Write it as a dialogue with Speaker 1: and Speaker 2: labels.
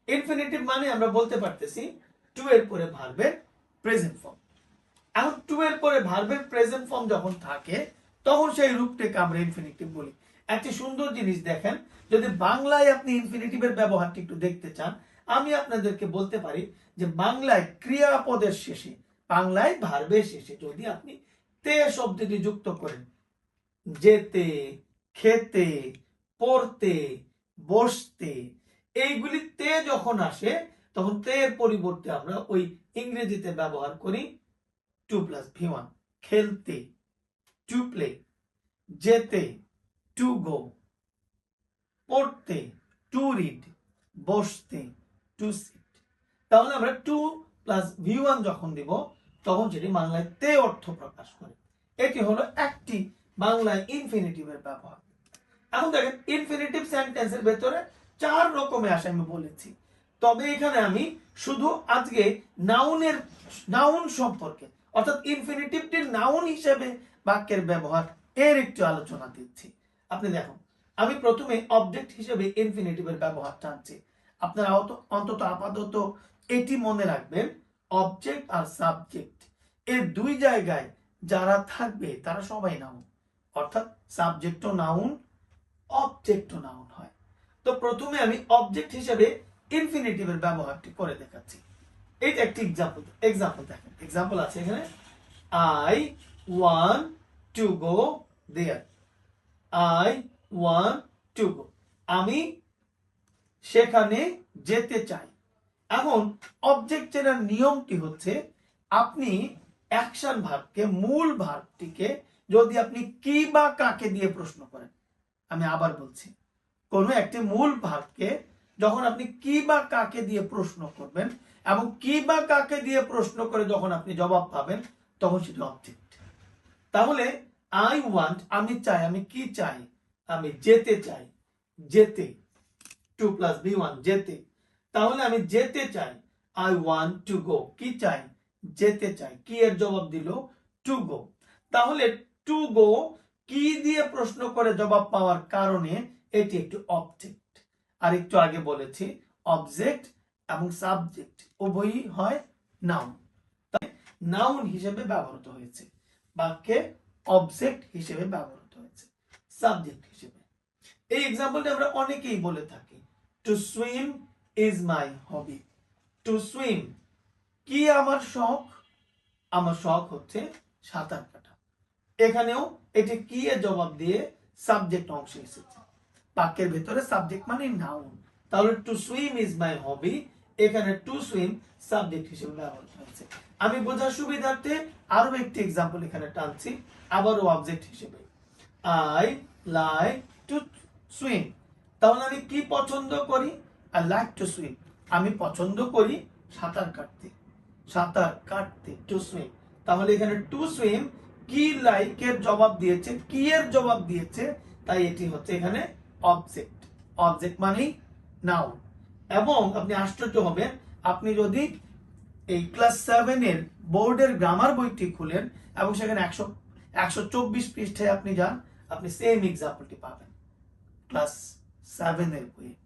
Speaker 1: Infinitive মানে আমরা বলতে পারতেছি টু এর পরে ভার্বের প্রেজেন্ট ফর্ম। এখন টু এর পরে ভার্বের প্রেজেন্ট ফর্ম যখন থাকে তখন সেই রূপটাকে আমরা ইনফিনিটিভ বলি। একটি সুন্দর জিনিস দেখেন, যদি বাংলায় আপনি ইনফিনিটিভের ব্যবহারটি একটু দেখতে চান, আমি আপনাদেরকে বলতে পারি যে বাংলায় ক্রিয়াপদের শেষে, বাংলায় ভার্বের শেষে যদি আপনি তে শব্দটি যুক্ত করেন, যেতে, খেতে, পড়তে, বসতে, এইগুলি তে যখন আসে তখন তে এর পরিবর্তে আমরা ওই ইংরেজিতে ব্যবহার করি টু প্লাস V1। খেলতে, টু প্লে, যেতে, টু গো, পড়তে, টু রিড, বসতে, টু সিট। তাহলে আমরা টু প্লাস V1 যখন দিব তখন সেটি বাংলায় তে অর্থ প্রকাশ করে। এটি হলো একটি বাংলায় ইনফিনিটিভের ব্যবহার। এখন দেখেন ইনফিনিটিভ সেন্টেন্সের ভেতরে 4 রকমের আসে আমি বলেছি, তবে এখানে আমি শুধু আজকে নাউন সম্পর্কে, অর্থাৎ ইনফিনিটিভটির নাউন হিসেবে বাক্যের ব্যবহার এর একটু আলোচনা দিচ্ছি। আপনি দেখুন, আমি প্রথমে অবজেক্ট হিসেবে ইনফিনিটিভের ব্যবহারটা আনছি। আপনারা অন্তত আপাতত এটি মনে রাখবেন, অবজেক্ট আর সাবজেক্ট এর দুই জায়গায় যারা থাকবে তারা সবাই নাউন, অর্থাৎ সাবজেক্টও নাউন, অবজেক্টও নাউন হয়। তো প্রথমে আমি অবজেক্ট হিসেবে ইনফিনিটিভের ব্যবহারটি করে দেখাচ্ছি। এইটা একটি এক্সাম্পল দেখেন, এক্সাম্পল আছে এখানে, I want to go there. I want to go, আমি সেখানে যেতে চাই। এখন অবজেক্ট চেনার নিয়মটি হচ্ছে, আপনি অ্যাকশন ভার্বকে, মূল ভার্বটিকে যদি আপনি কি বা কাকে দিয়ে প্রশ্ন করেন, আমি আবার বলছি, কোনো একটি মূল ভার্বকে যখন আপনি কি বা কাকে দিয়ে প্রশ্ন করবেন এবং কি বা কাকে দিয়ে প্রশ্ন করে যখন আপনি জবাব পাবেন তখন সেটা অবজেক্ট। তাহলে আই ওয়ান্ট, আমি চাই, আমি কি চাই, আমি যেতে চাই, যেতে, টু প্লাস V1 যেতে। তাহলে আমি যেতে চাই, আই ওয়ান্ট টু গো, কি চাই, যেতে চাই, কি এর জবাব দিল টু গো। তাহলে টু গো কি দিয়ে প্রশ্ন করে জবাব পাওয়ার কারণে এটি একটি অবজেক্ট। আর একটু আগে বলেছি অবজেক্ট এবং সাবজেক্ট উভয়ই হয় নাউন, তাই নাউন হিসেবে ব্যবহৃত হয়েছে, বাক্যে অবজেক্ট হিসেবে ব্যবহৃত হয়েছে, সাবজেক্ট হিসেবে। এই এক্সাম্পলটা আমরা অনেকেই বলে থাকি, to swim is my hobby. To swim কি আমার শখ, আমার শখ হচ্ছে সাঁতার কাটা। এখানেও এটি কি এর জবাব দিয়ে সাবজেক্ট অংশ এসেছে, বাক্যের ভেতরে সাবজেক্ট মানে নাউন। তাহলে টু সুইম ইজ মাই হবি, এখানে টু সুইম সাবজেক্ট হিসেবে ব্যবহৃত হয়েছে। আমি বোঝার সুবিধার্থে আরো একটি এক্সাম্পল এখানে টানছি, আবারও অবজেক্ট হিসেবে, আই লাইক টু সুইম। তাহলে আমি কি পছন্দ করি, আই লাইক টু সুইম, আমি পছন্দ করি সাঁতার কাটতে, সাঁতার কাটতে, টু সুইম। তাহলে এখানে টু সুইম কি লাইকের জবাব দিয়েছে, কি এর জবাব দিয়েছে, তাই এটি হচ্ছে এখানে অবজেক্ট। অবজেক্ট মানেই নাউন। এবং আপনি আশ্চর্য হবেন, আপনি যদি এই ক্লাস 7 এর বোর্ডের গ্রামার বইটি খুলেন এবং সেখানে 124 পৃষ্ঠায় আপনি যান, আপনি সেম এক্সাম্পলটি পাবেন ক্লাস 7 এর বইয়ে।